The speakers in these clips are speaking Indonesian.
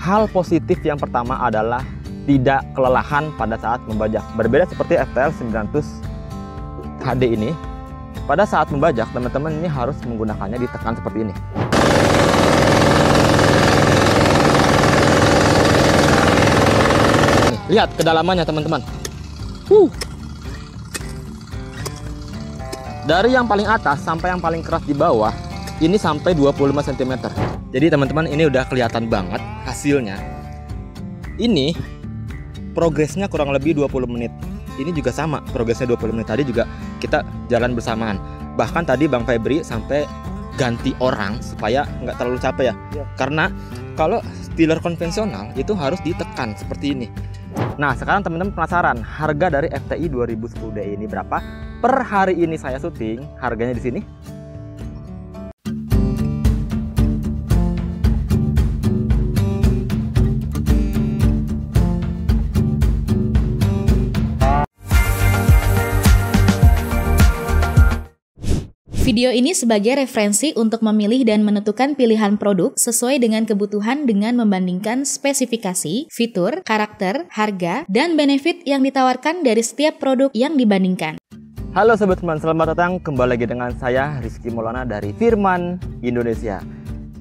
Hal positif yang pertama adalah tidak kelelahan pada saat membajak. Berbeda seperti FTL 900 HD ini, pada saat membajak teman-teman ini harus menggunakannya ditekan seperti ini. Lihat kedalamannya teman-teman. Dari yang paling atas sampai yang paling keras di bawah, ini sampai 25 cm. Jadi teman-teman ini udah kelihatan banget hasilnya. Ini progresnya kurang lebih 20 menit. Ini juga sama, progresnya 20 menit. Tadi juga kita jalan bersamaan. Bahkan tadi Bang Febri sampai ganti orang supaya nggak terlalu capek ya. Karena kalau tiller konvensional itu harus ditekan seperti ini. Nah sekarang teman-teman penasaran harga dari FTI 2010DE ini berapa? Per hari ini saya syuting harganya di sini. Video ini sebagai referensi untuk memilih dan menentukan pilihan produk sesuai dengan kebutuhan dengan membandingkan spesifikasi, fitur, karakter, harga, dan benefit yang ditawarkan dari setiap produk yang dibandingkan. Halo Sobat Firman, selamat datang kembali lagi dengan saya Rizky Maulana dari Firman Indonesia.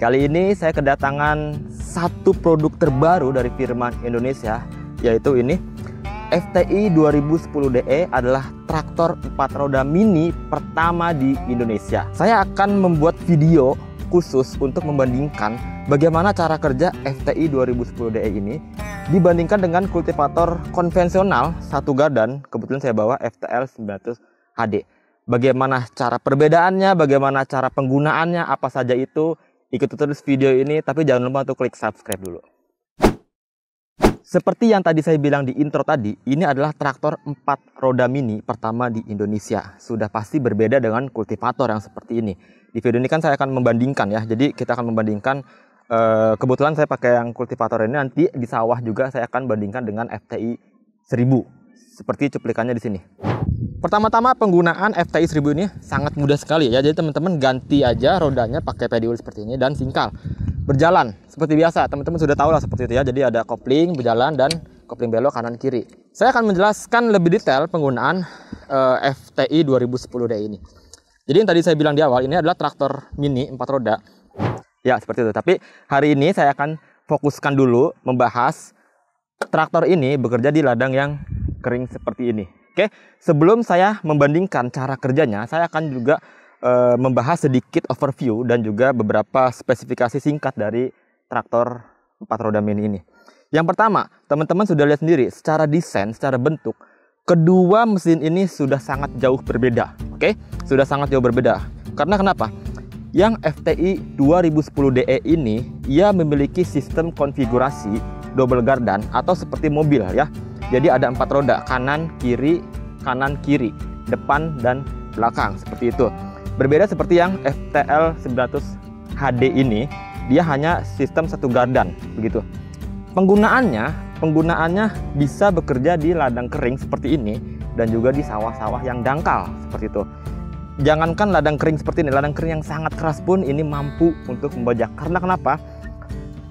Kali ini saya kedatangan satu produk terbaru dari Firman Indonesia, yaitu ini. FTI 2010DE adalah traktor 4 roda mini pertama di Indonesia. Saya akan membuat video khusus untuk membandingkan bagaimana cara kerja FTI 2010DE ini dibandingkan dengan kultivator konvensional satu gardan. Kebetulan saya bawa FTL 900 HD. Bagaimana cara perbedaannya, bagaimana cara penggunaannya, apa saja itu. Ikuti terus video ini, tapi jangan lupa untuk klik subscribe dulu. Seperti yang tadi saya bilang di intro tadi, ini adalah traktor 4 roda mini pertama di Indonesia. Sudah pasti berbeda dengan kultivator yang seperti ini. Di video ini kan saya akan membandingkan ya. Jadi kita akan membandingkan, kebetulan saya pakai yang kultivator ini, nanti di sawah juga saya akan bandingkan dengan FTI 1000. Seperti cuplikannya di sini. Pertama-tama penggunaan FTI 1000 ini sangat mudah sekali ya. Jadi teman-teman ganti aja rodanya pakai pedal seperti ini dan singkal. Berjalan seperti biasa, teman-teman sudah tahu lah seperti itu ya. Jadi ada kopling berjalan dan kopling belok kanan kiri. Saya akan menjelaskan lebih detail penggunaan FTI 2010DE ini. Jadi yang tadi saya bilang di awal, ini adalah traktor mini 4 roda. Ya seperti itu. Tapi hari ini saya akan fokuskan dulu membahas traktor ini bekerja di ladang yang kering seperti ini. Oke, sebelum saya membandingkan cara kerjanya, saya akan juga membahas sedikit overview dan juga beberapa spesifikasi singkat dari traktor 4 roda mini ini. Yang pertama, teman-teman sudah lihat sendiri secara desain, secara bentuk, kedua mesin ini sudah sangat jauh berbeda. Oke, sudah sangat jauh berbeda. Karena kenapa? Yang FTI 2010DE ini, ia memiliki sistem konfigurasi double gardan atau seperti mobil ya. Jadi ada 4 roda, kanan, kiri, depan dan belakang seperti itu. Berbeda seperti yang FTL 900 HD ini, dia hanya sistem satu gardan begitu. Penggunaannya bisa bekerja di ladang kering seperti ini dan juga di sawah-sawah yang dangkal seperti itu. Jangankan ladang kering seperti ini, ladang kering yang sangat keras pun ini mampu untuk membajak. Karena kenapa?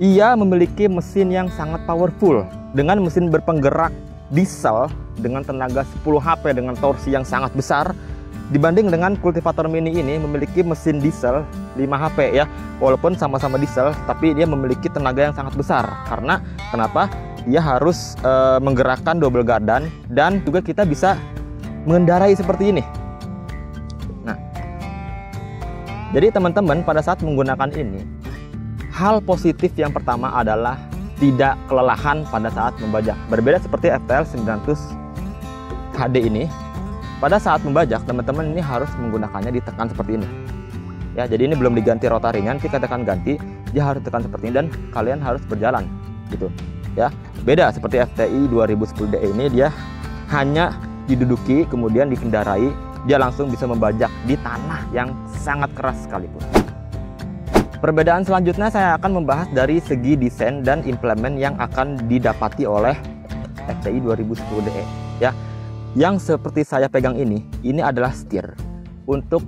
Ia memiliki mesin yang sangat powerful dengan mesin berpenggerak diesel dengan tenaga 10 HP dengan torsi yang sangat besar. Dibanding dengan kultivator mini ini memiliki mesin diesel 5 HP ya. Walaupun sama-sama diesel, tapi dia memiliki tenaga yang sangat besar. Karena kenapa? Dia harus menggerakkan double gardan dan juga kita bisa mengendarai seperti ini. Nah, jadi teman-teman pada saat menggunakan ini, hal positif yang pertama adalah tidak kelelahan pada saat membajak. Berbeda seperti FTL 900 HD ini. Pada saat membajak, teman-teman ini harus menggunakannya ditekan seperti ini. Ya, jadi ini belum diganti rotarinya, nanti katakan ganti, dia harus tekan seperti ini dan kalian harus berjalan gitu. Ya, beda seperti FTI 2010DE ini, dia hanya diduduki kemudian dikendarai, dia langsung bisa membajak di tanah yang sangat keras sekalipun. Perbedaan selanjutnya saya akan membahas dari segi desain dan implement yang akan didapati oleh FTI 2010DE ya. Yang seperti saya pegang ini adalah setir untuk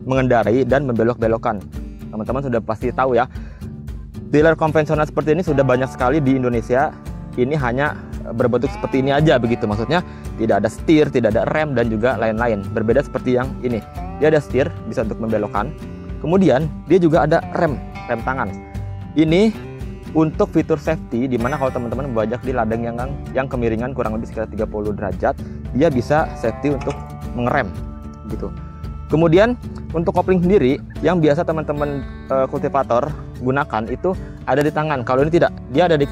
mengendarai dan membelok-belokkan. Teman-teman sudah pasti tahu ya, Tiller konvensional seperti ini sudah banyak sekali di Indonesia. Ini hanya berbentuk seperti ini aja begitu. Maksudnya tidak ada setir, tidak ada rem, dan juga lain-lain. Berbeda seperti yang ini. Dia ada setir, bisa untuk membelokkan. Kemudian dia juga ada rem tangan. Ini untuk fitur safety, dimana kalau teman-teman membajak di ladang yang kemiringan kurang lebih sekitar 30 derajat, dia bisa safety untuk mengerem gitu. Kemudian untuk kopling sendiri yang biasa teman-teman kultivator gunakan itu ada di tangan. Kalau ini tidak, dia ada di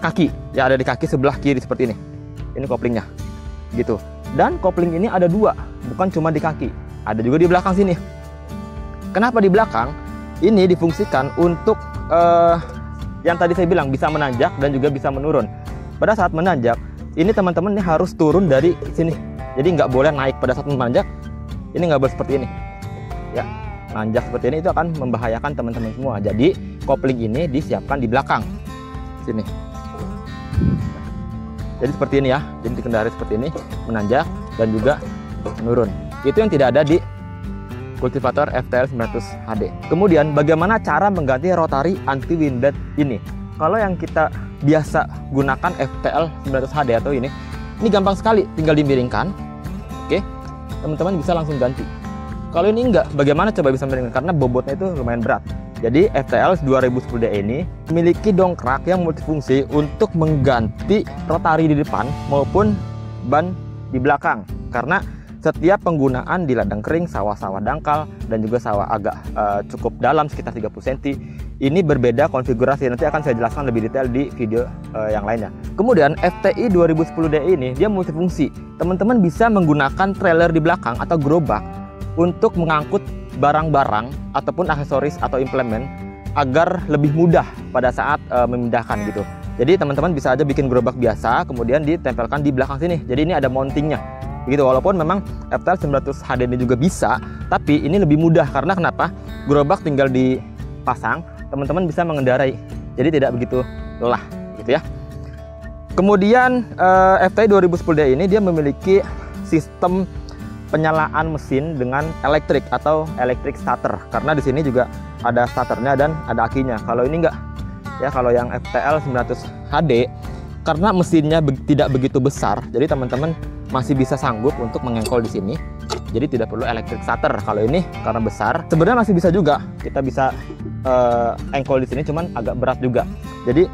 kaki. Ya, ada di kaki sebelah kiri seperti ini. Ini koplingnya gitu. Dan kopling ini ada dua, bukan cuma di kaki, ada juga di belakang sini. Kenapa di belakang? Ini difungsikan untuk yang tadi saya bilang bisa menanjak dan juga bisa menurun. Pada saat menanjak, ini teman-teman ini harus turun dari sini. Jadi nggak boleh naik pada saat menanjak. Ini nggak boleh seperti ini. Ya, nanjak seperti ini itu akan membahayakan teman-teman semua. Jadi kopling ini disiapkan di belakang sini. Jadi seperti ini ya. Jadi dikendari seperti ini, menanjak dan juga menurun. Itu yang tidak ada di kultivator FTL 900 HD. Kemudian bagaimana cara mengganti rotary anti wind blade ini? Kalau yang kita biasa gunakan FTL 900 HD atau ini gampang sekali, tinggal dimiringkan. Oke, teman-teman bisa langsung ganti. Kalau ini enggak, bagaimana coba bisa memiringkan? Karena bobotnya itu lumayan berat. Jadi FTL 2010DE ini memiliki dongkrak yang multifungsi untuk mengganti rotary di depan maupun ban di belakang. Karena setiap penggunaan di ladang kering, sawah-sawah dangkal, dan juga sawah agak cukup dalam sekitar 30 cm, ini berbeda konfigurasi. Nanti akan saya jelaskan lebih detail di video yang lainnya. Kemudian FTI 2010DE ini dia multifungsi. Teman-teman bisa menggunakan trailer di belakang atau gerobak untuk mengangkut barang-barang ataupun aksesoris atau implemen agar lebih mudah pada saat memindahkan gitu. Jadi teman-teman bisa aja bikin gerobak biasa, kemudian ditempelkan di belakang sini. Jadi ini ada mountingnya. Begitu, walaupun memang FTL 900 HD ini juga bisa, tapi ini lebih mudah karena kenapa? Gerobak tinggal dipasang, teman-teman bisa mengendarai. Jadi tidak begitu lelah gitu ya. Kemudian FTI 2010D ini dia memiliki sistem penyalaan mesin dengan elektrik atau electric starter, karena di sini juga ada starternya dan ada akinya. Kalau ini enggak ya, kalau yang FTL 900 HD karena mesinnya tidak begitu besar, jadi teman-teman masih bisa sanggup untuk mengengkol di sini. Jadi tidak perlu electric starter. Kalau ini karena besar, sebenarnya masih bisa juga. Kita bisa engkol di sini, cuman agak berat juga. Jadi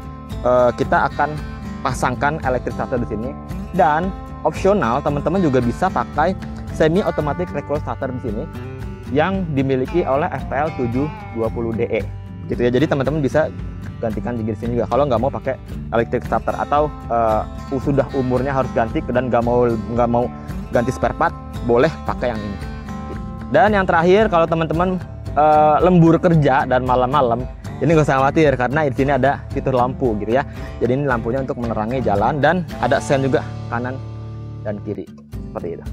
kita akan pasangkan electric starter di sini, dan opsional teman-teman juga bisa pakai semi automatic recoil starter di sini yang dimiliki oleh FTL 720DE gitu ya. Jadi teman-teman bisa gantikan di sini juga kalau nggak mau pakai electric starter, atau sudah umurnya harus ganti dan nggak mau ganti spare part, boleh pakai yang ini. Dan yang terakhir, kalau teman-teman lembur kerja dan malam-malam, ini nggak usah khawatir karena di sini ada fitur lampu gitu ya. Jadi ini lampunya untuk menerangi jalan, dan ada sen juga kanan dan kiri seperti itu.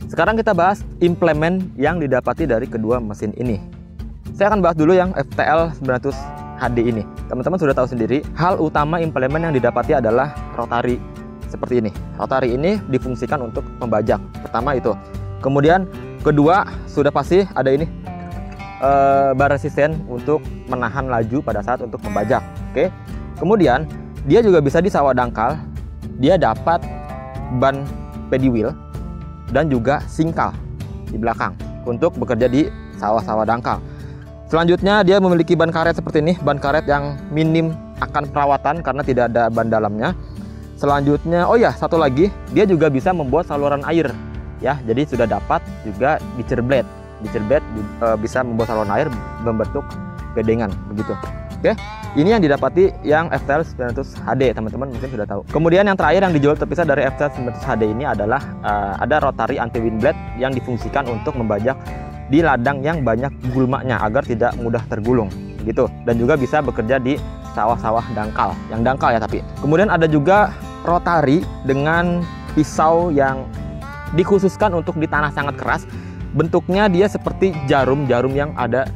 Sekarang kita bahas implemen yang didapati dari kedua mesin ini. Saya akan bahas dulu yang FTL 900 HD ini. Teman-teman sudah tahu sendiri, hal utama implemen yang didapati adalah rotary seperti ini. Rotary ini difungsikan untuk membajak. Pertama itu. Kemudian kedua, sudah pasti ada ini bar resisten untuk menahan laju pada saat untuk membajak. Oke. Kemudian dia juga bisa di sawah dangkal. Dia dapat ban paddy wheel dan juga singkal di belakang untuk bekerja di sawah-sawah dangkal. Selanjutnya dia memiliki ban karet seperti ini, ban karet yang minim akan perawatan karena tidak ada ban dalamnya. Selanjutnya, oh ya, satu lagi, dia juga bisa membuat saluran air ya. Jadi sudah dapat juga ditcher blade. Ditcher blade bisa membuat saluran air membentuk bedengan begitu. Oke, ini yang didapati yang FTL 900 HD, teman-teman mungkin sudah tahu. Kemudian yang terakhir yang dijual terpisah dari FTL 900 HD ini adalah ada rotary anti wind blade yang difungsikan untuk membajak di ladang yang banyak gulmanya agar tidak mudah tergulung gitu, dan juga bisa bekerja di sawah-sawah dangkal, yang dangkal ya tapi. Kemudian ada juga rotary dengan pisau yang dikhususkan untuk di tanah sangat keras. Bentuknya dia seperti jarum yang ada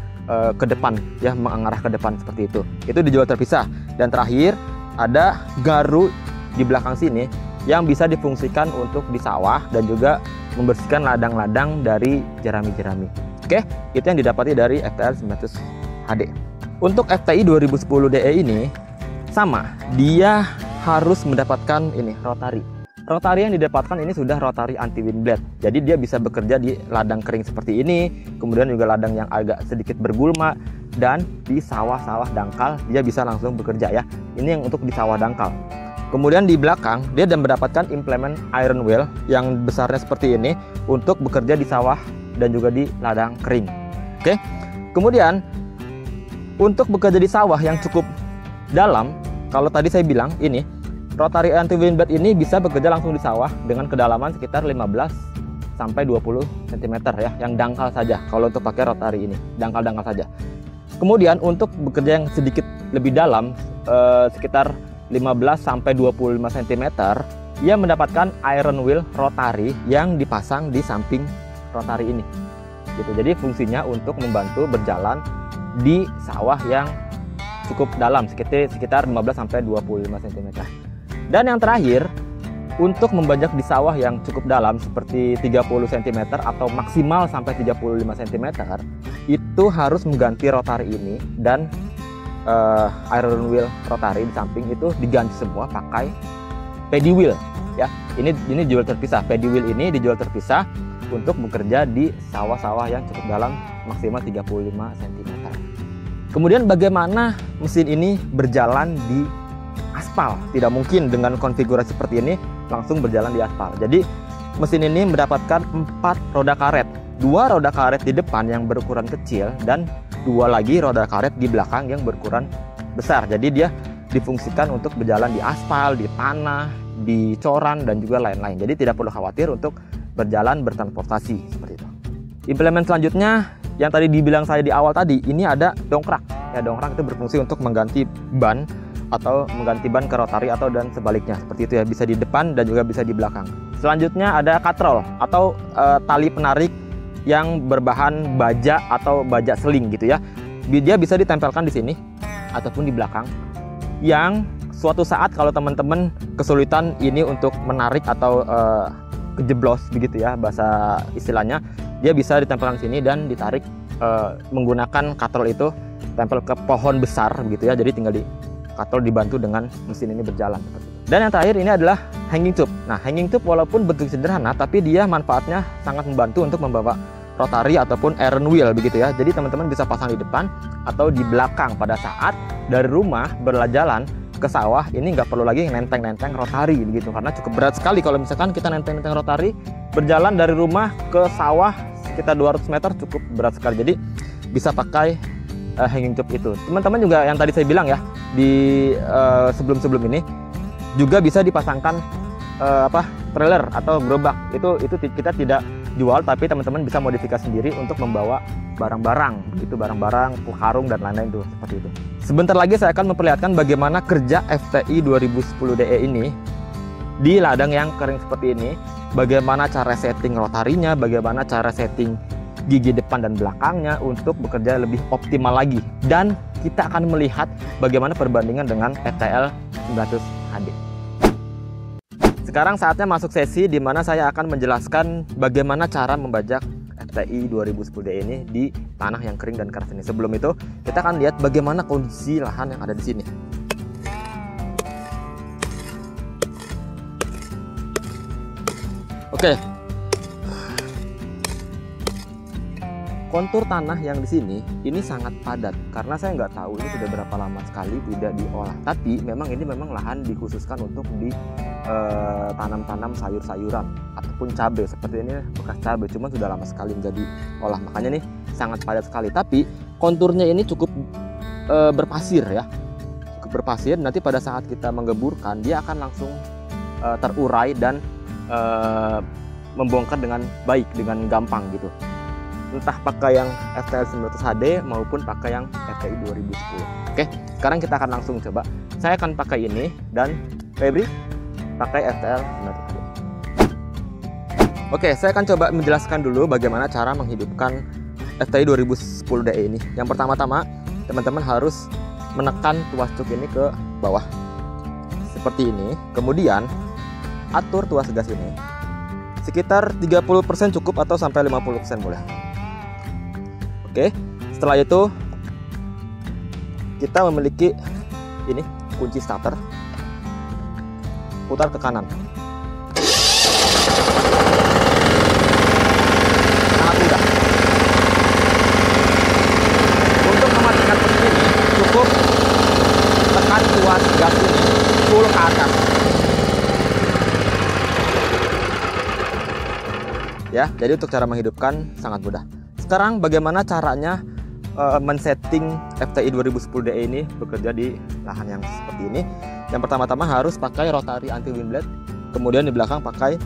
ke depan ya, mengarah ke depan seperti itu. Itu dijual terpisah. Dan terakhir ada garu di belakang sini yang bisa difungsikan untuk di sawah dan juga membersihkan ladang-ladang dari jerami-jerami. Oke, itu yang didapati dari FTL 900 HD. Untuk FTI 2010DE ini sama, dia harus mendapatkan ini rotari. Rotari yang didapatkan ini sudah rotari anti wind blade. Jadi dia bisa bekerja di ladang kering seperti ini, kemudian juga ladang yang agak sedikit bergulma, dan di sawah-sawah dangkal dia bisa langsung bekerja ya. Ini yang untuk di sawah dangkal. Kemudian di belakang dia dan mendapatkan implement iron wheel yang besarnya seperti ini untuk bekerja di sawah dan juga di ladang kering. Oke. Kemudian untuk bekerja di sawah yang cukup dalam, kalau tadi saya bilang ini rotary anti wind blade ini bisa bekerja langsung di sawah dengan kedalaman sekitar 15 sampai 20 cm ya, yang dangkal saja. Kalau untuk pakai rotary ini, dangkal-dangkal saja. Kemudian untuk bekerja yang sedikit lebih dalam, sekitar 15 sampai 25 cm, ia mendapatkan iron wheel rotary yang dipasang di samping rotary ini. Gitu. Jadi fungsinya untuk membantu berjalan di sawah yang cukup dalam, sekitar 15 sampai 25 cm. Dan yang terakhir, untuk membajak di sawah yang cukup dalam seperti 30 cm atau maksimal sampai 35 cm, itu harus mengganti rotary ini, dan iron wheel rotary di samping itu diganti semua pakai paddy wheel ya. Ini dijual terpisah. Paddy wheel ini dijual terpisah untuk bekerja di sawah-sawah yang cukup dalam maksimal 35 cm. Kemudian bagaimana mesin ini berjalan di aspal? Tidak mungkin dengan konfigurasi seperti ini langsung berjalan di aspal. Jadi mesin ini mendapatkan 4 roda karet, 2 roda karet di depan yang berukuran kecil dan 2 lagi roda karet di belakang yang berukuran besar. Jadi dia difungsikan untuk berjalan di aspal, di tanah, di coran dan juga lain-lain. Jadi tidak perlu khawatir untuk berjalan bertransportasi seperti itu. Implement selanjutnya yang tadi dibilang saya di awal tadi, ini ada dongkrak. Ya, dongkrak itu berfungsi untuk mengganti ban atau mengganti ban ke rotary atau dan sebaliknya. Seperti itu ya, bisa di depan dan juga bisa di belakang. Selanjutnya ada katrol atau tali penarik yang berbahan baja atau baja seling gitu ya. Dia bisa ditempelkan di sini ataupun di belakang. Yang suatu saat kalau teman-teman kesulitan ini untuk menarik atau kejeblos begitu ya bahasa istilahnya, dia bisa ditempelkan sini dan ditarik menggunakan katrol itu, tempel ke pohon besar begitu ya. Jadi tinggal di katrol dibantu dengan mesin ini berjalan. Dan yang terakhir ini adalah hanging tube. Nah, hanging tube walaupun bentuk sederhana, tapi dia manfaatnya sangat membantu untuk membawa rotary ataupun iron wheel begitu ya. Jadi teman-teman bisa pasang di depan atau di belakang pada saat dari rumah berjalan ke sawah. Ini nggak perlu lagi nenteng-nenteng rotary begitu, karena cukup berat sekali kalau misalkan kita nenteng-nenteng rotary berjalan dari rumah ke sawah sekitar 200 meter, cukup berat sekali. Jadi bisa pakai hanging tube itu. Teman-teman juga yang tadi saya bilang ya di sebelum-sebelum ini juga bisa dipasangkan trailer atau gerobak. Itu kita tidak jual, tapi teman-teman bisa modifikasi sendiri untuk membawa barang-barang gitu, barang-barang, karung dan lain-lain tuh seperti itu. Sebentar lagi saya akan memperlihatkan bagaimana kerja FTI 2010DE ini di ladang yang kering seperti ini, bagaimana cara setting rotarinya, bagaimana cara setting gigi depan dan belakangnya untuk bekerja lebih optimal lagi, dan kita akan melihat bagaimana perbandingan dengan FTL 900 HD. Sekarang saatnya masuk sesi di mana saya akan menjelaskan bagaimana cara membajak FTI 2010DE ini di tanah yang kering dan keras ini. Sebelum itu, kita akan lihat bagaimana kondisi lahan yang ada di sini. Oke. Kontur tanah yang di sini ini sangat padat karena saya nggak tahu ini sudah berapa lama sekali tidak diolah. Tapi memang ini lahan dikhususkan untuk tanam-tanam sayur-sayuran ataupun cabai. Seperti ini bekas cabai, cuma sudah lama sekali menjadi olah, makanya nih sangat padat sekali. Tapi konturnya ini cukup berpasir ya, cukup berpasir. Nanti pada saat kita menggeburkan dia akan langsung terurai dan membongkar dengan baik, dengan gampang gitu. Entah pakai yang FTL 900 HD maupun pakai yang FTI 2010. Oke, sekarang kita akan langsung coba. Saya akan pakai ini dan Febri pakai FTL 900 HD. Oke, saya akan coba menjelaskan dulu bagaimana cara menghidupkan FTI 2010DE ini. Yang pertama-tama, teman-teman harus menekan tuas cuk ini ke bawah seperti ini. Kemudian atur tuas gas ini sekitar 30% cukup atau sampai 50% boleh. Oke, setelah itu kita memiliki ini kunci starter. Putar ke kanan. Sangat mudah. Untuk mematikan mesin ini cukup tekan tuas gas ini full ke atas. Ya, jadi untuk cara menghidupkan sangat mudah. Sekarang bagaimana caranya men-setting FTI 2010DE ini bekerja di lahan yang seperti ini? Yang pertama-tama harus pakai rotary anti wind blade, kemudian di belakang pakai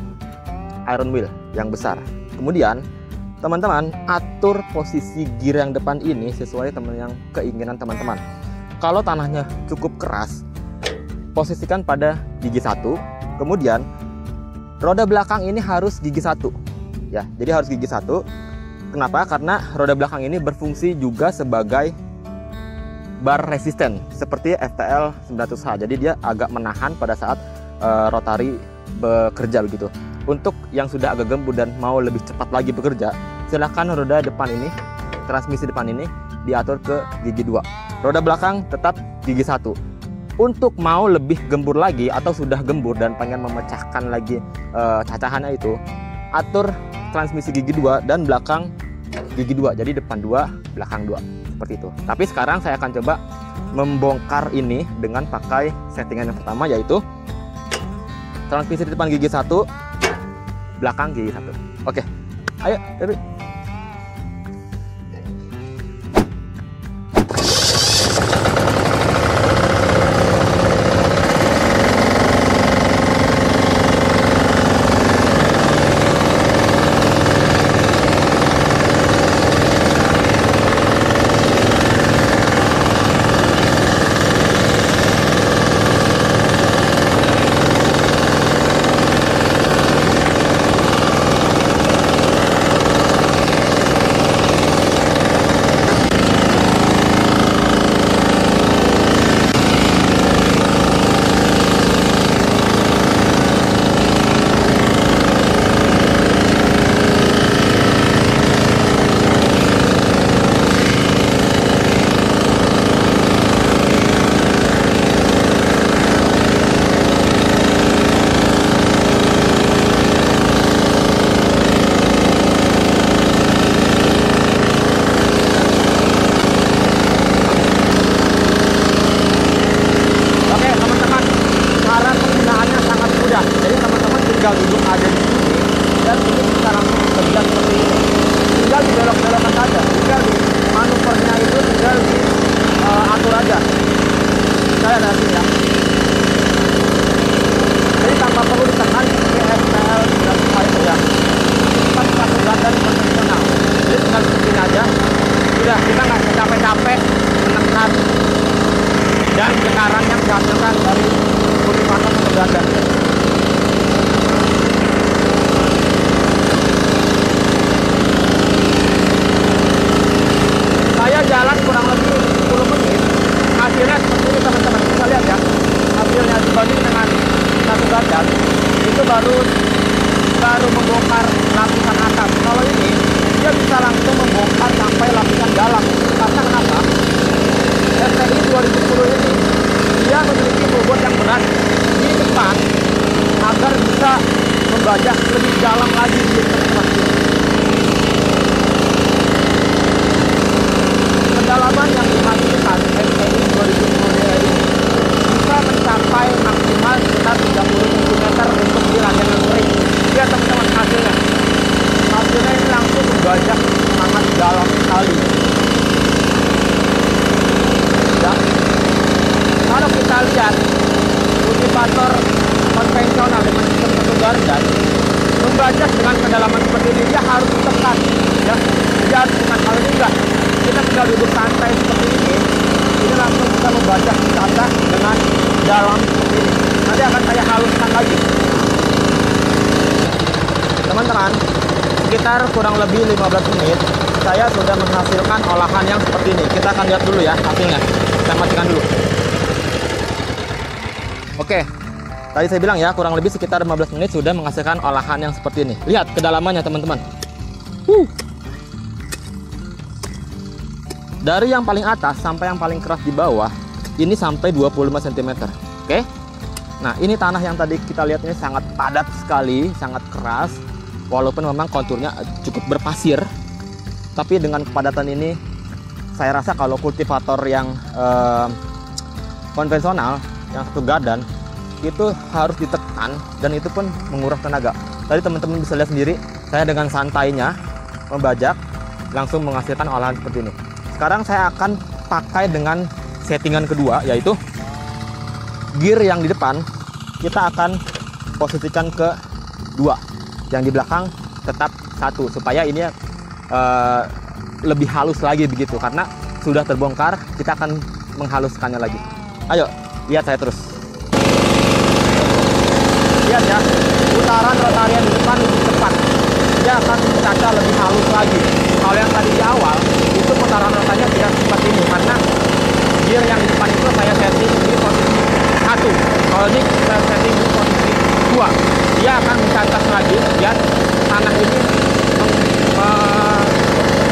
iron wheel yang besar. Kemudian teman-teman atur posisi gear yang depan ini sesuai yang keinginan teman-teman. Kalau tanahnya cukup keras, posisikan pada gigi 1. Kemudian roda belakang ini harus gigi 1. Ya, jadi harus gigi 1. Kenapa? Karena roda belakang ini berfungsi juga sebagai bar resisten seperti FTL 900H. Jadi dia agak menahan pada saat rotary bekerja begitu. Untuk yang sudah agak gembur dan mau lebih cepat lagi bekerja, silakan roda depan ini, transmisi depan ini diatur ke gigi 2. Roda belakang tetap gigi 1. Untuk mau lebih gembur lagi atau sudah gembur dan pengen memecahkan lagi cacahannya itu, atur transmisi gigi 2 dan belakang gigi 2. Jadi depan 2, belakang 2. Seperti itu. Tapi sekarang saya akan coba membongkar ini dengan pakai settingan yang pertama, yaitu transmisi di depan gigi 1, belakang gigi 1. Oke. Ayo, Debbie. Duduk ada di sini dan ini bisa langsung bekerja seperti ini. Tinggal di belok-belokan saja, tinggal di manuvernya itu tinggal di atur aja. Saya ada sini ya. Jadi tanpa perlu ditekan seperti FTL dan itu ya. Kita bisa dan konvensional. Jadi tinggal seperti aja. Sudah, kita nggak capek-capek menekan dan getaran yang dihasilkan dari kultivator pembedahan. Jalan kurang lebih 10 menit, hasilnya seperti ini teman-teman. Bisa lihat ya, hasilnya dibanding dengan satu badan itu baru membongkar lapisan atas. Kalau ini dia bisa langsung membongkar sampai lapisan dalam. Karena kenapa? FTI 2010 ini dia memiliki bobot yang berat di depan agar bisa membajak lebih dalam lagi di teman-teman. Kedalaman yang dihasilkan FTI 2010 ini bisa mencapai maksimal sekitar 30 cm untuk di ranjangan kering. Lihat teman-teman hasilnya. Hasilnya ini langsung membajak sangat dalam sekali. Ya. Kalau kita lihat kultivator konvensional dengan sistem satu gardan membajak dengan kedalaman seperti ini, dia harus ditekan. Ya. Dia harus dengan hal ini enggak. Kita tinggal duduk santai seperti ini langsung bisa membajak di atas dengan dalam seperti ini. Nanti akan saya haluskan lagi. Teman-teman, sekitar kurang lebih 15 menit saya sudah menghasilkan olahan yang seperti ini. Kita akan lihat dulu ya hasilnya. Saya matikan dulu. Oke, tadi saya bilang ya kurang lebih sekitar 15 menit sudah menghasilkan olahan yang seperti ini. Lihat kedalamannya teman-teman. Dari yang paling atas sampai yang paling keras di bawah, ini sampai 25 cm. Oke. Nah, ini tanah yang tadi kita lihat ini sangat padat sekali, sangat keras. Walaupun memang konturnya cukup berpasir, tapi dengan kepadatan ini, saya rasa kalau kultivator yang konvensional, yang satu gadan, itu harus ditekan, dan itu pun menguras tenaga. Tadi teman-teman bisa lihat sendiri, saya dengan santainya membajak, langsung menghasilkan olahan seperti ini. Sekarang saya akan pakai dengan settingan kedua, yaitu gear yang di depan kita akan posisikan ke 2, yang di belakang tetap 1, supaya ini lebih halus lagi begitu, karena sudah terbongkar, kita akan menghaluskannya lagi. Ayo, lihat saya terus. Lihat ya, putaran rotari yang di depan lebih cepat, dia akan mencaca lebih halus lagi. Kalau yang tadi di awal itu putaran rotarinya tidak cepat ini, karena gear yang di depan itu saya setting di posisi 1. Kalau ini saya setting di posisi 2, dia akan mencacah lagi biar tanah ini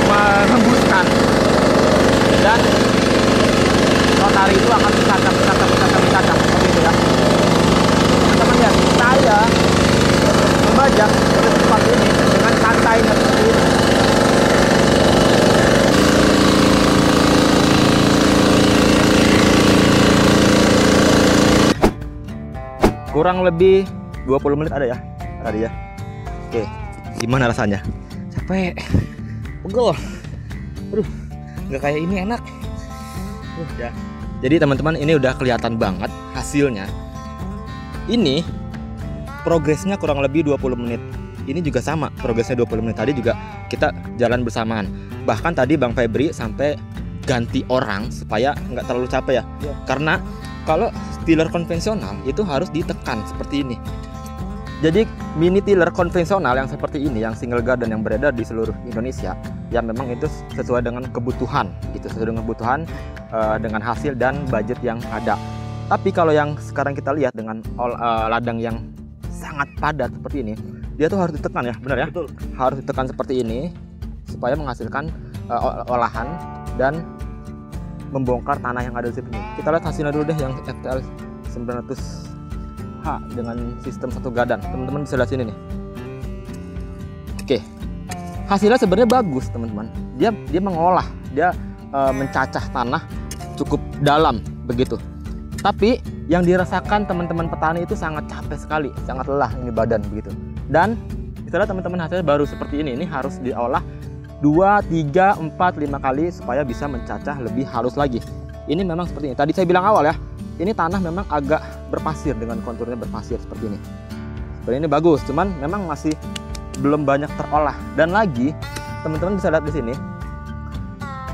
menghembuskan, dan rotari itu akan mencacah seperti itu ya. Teman-teman lihat, saya membajak seperti ini dengan santainya seperti ini. Kurang lebih 20 menit ada ya tadi ya. Oke, gimana rasanya? Capek, pegel. Aduh, nggak kayak ini enak. Ya. Jadi teman-teman, ini udah kelihatan banget hasilnya. Ini progresnya kurang lebih 20 menit. Ini juga sama, progresnya 20 menit. Tadi juga kita jalan bersamaan. Bahkan tadi Bang Febri sampai ganti orang supaya nggak terlalu capek ya. Karena kalau tiller konvensional itu harus ditekan seperti ini. Jadi mini tiller konvensional yang seperti ini, yang single garden yang beredar di seluruh Indonesia, ya memang itu sesuai dengan kebutuhan, gitu, sesuai dengan kebutuhan, dengan hasil dan budget yang ada. Tapi kalau yang sekarang kita lihat dengan ladang yang sangat padat seperti ini, dia tuh harus ditekan ya, benar ya? Betul. Harus ditekan seperti ini supaya menghasilkan olahan dan membongkar tanah yang ada di sini. Kita lihat hasilnya dulu deh, yang FTL 900H dengan sistem satu gadan. Teman-teman bisa lihat sini nih. Oke, hasilnya sebenarnya bagus teman-teman. Dia mengolah, dia mencacah tanah cukup dalam begitu. Tapi yang dirasakan teman-teman petani itu sangat capek sekali, sangat lelah ini badan begitu. Dan kita lihat teman-teman, hasilnya baru seperti ini. Ini harus diolah 2, 3, 4, 5 kali supaya bisa mencacah lebih halus lagi. Ini memang seperti ini. Tadi saya bilang awal ya, ini tanah memang agak berpasir dengan konturnya berpasir seperti ini. Seperti ini bagus, cuman memang masih belum banyak terolah. Dan lagi, teman-teman bisa lihat di sini,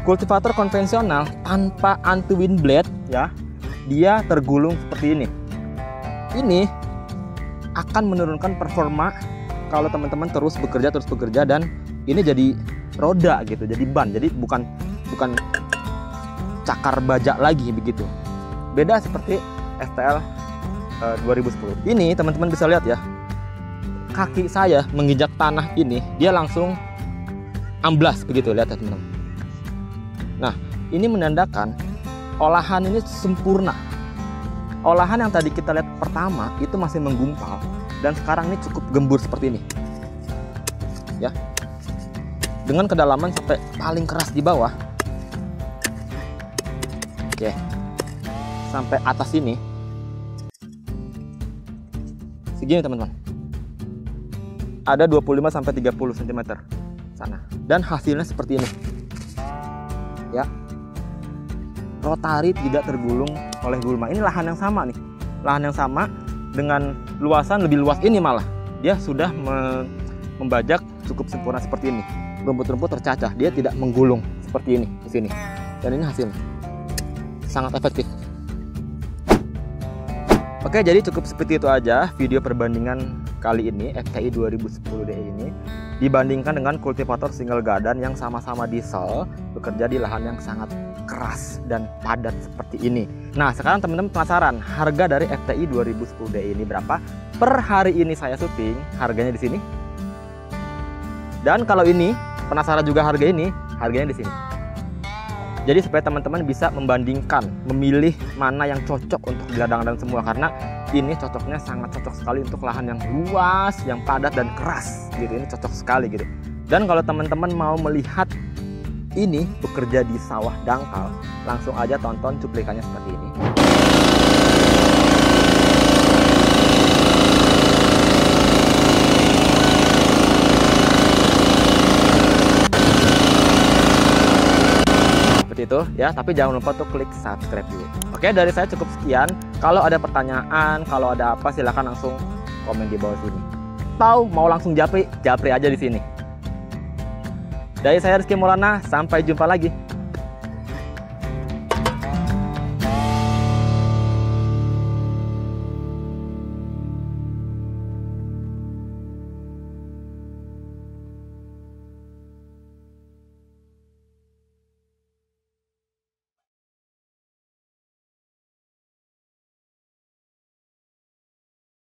kultivator konvensional tanpa anti wind blade ya, dia tergulung seperti ini. Ini akan menurunkan performa kalau teman-teman terus bekerja dan ini jadi roda gitu, jadi ban, jadi bukan cakar bajak lagi begitu. Beda seperti FTL 2010. Ini teman-teman bisa lihat ya, kaki saya menginjak tanah ini, dia langsung amblas begitu, lihat ya teman-teman. Nah, ini menandakan olahan ini sempurna. Olahan yang tadi kita lihat pertama itu masih menggumpal, dan sekarang ini cukup gembur seperti ini. Ya. Dengan kedalaman sampai paling keras di bawah. Oke. Sampai atas ini. Segini teman-teman. Ada 25 sampai 30 cm sana. Dan hasilnya seperti ini. Ya. Rotari tidak tergulung oleh gulma. Ini lahan yang sama nih. Lahan yang sama dengan luasan lebih luas ini malah. Dia sudah membajak cukup sempurna seperti ini. Rumput-rumput tercacah, dia tidak menggulung seperti ini di sini. Dan ini hasilnya sangat efektif. Oke, jadi cukup seperti itu aja video perbandingan kali ini FTI 2010DE ini dibandingkan dengan kultivator single garden yang sama-sama diesel, bekerja di lahan yang sangat keras dan padat seperti ini. Nah, sekarang teman-teman penasaran harga dari FTI 2010DE ini berapa? Per hari ini saya syuting, harganya di sini. Dan kalau ini penasaran juga harganya di sini. Jadi supaya teman-teman bisa membandingkan, memilih mana yang cocok untuk di ladang dan semua, karena ini cocoknya sangat cocok sekali untuk lahan yang luas, yang padat dan keras gitu. Ini cocok sekali gitu. Dan kalau teman-teman mau melihat ini bekerja di sawah dangkal, langsung aja tonton cuplikannya seperti ini. Itu ya, tapi jangan lupa untuk klik subscribe dulu. Oke, dari saya cukup sekian. Kalau ada pertanyaan, kalau ada apa, silahkan langsung komen di bawah sini. Atau mau langsung japri aja di sini. Dari saya Rizky Maulana, sampai jumpa lagi.